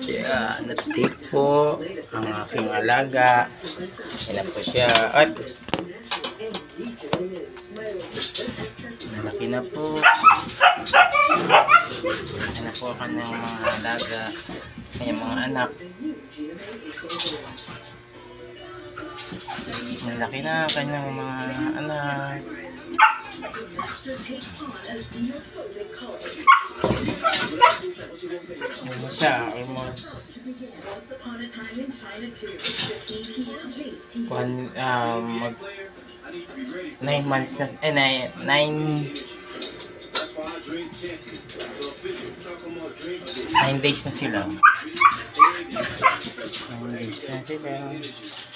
Yeah, natik po ang aking alaga. Yan na po siya. At nalaki na po. Yan na po ang kanyang mga alaga, kanyang mga anak. Malaki na ang kanyang mga anak. Ano siya, almost 9 months na, 9 days na sila. 9 days na sila.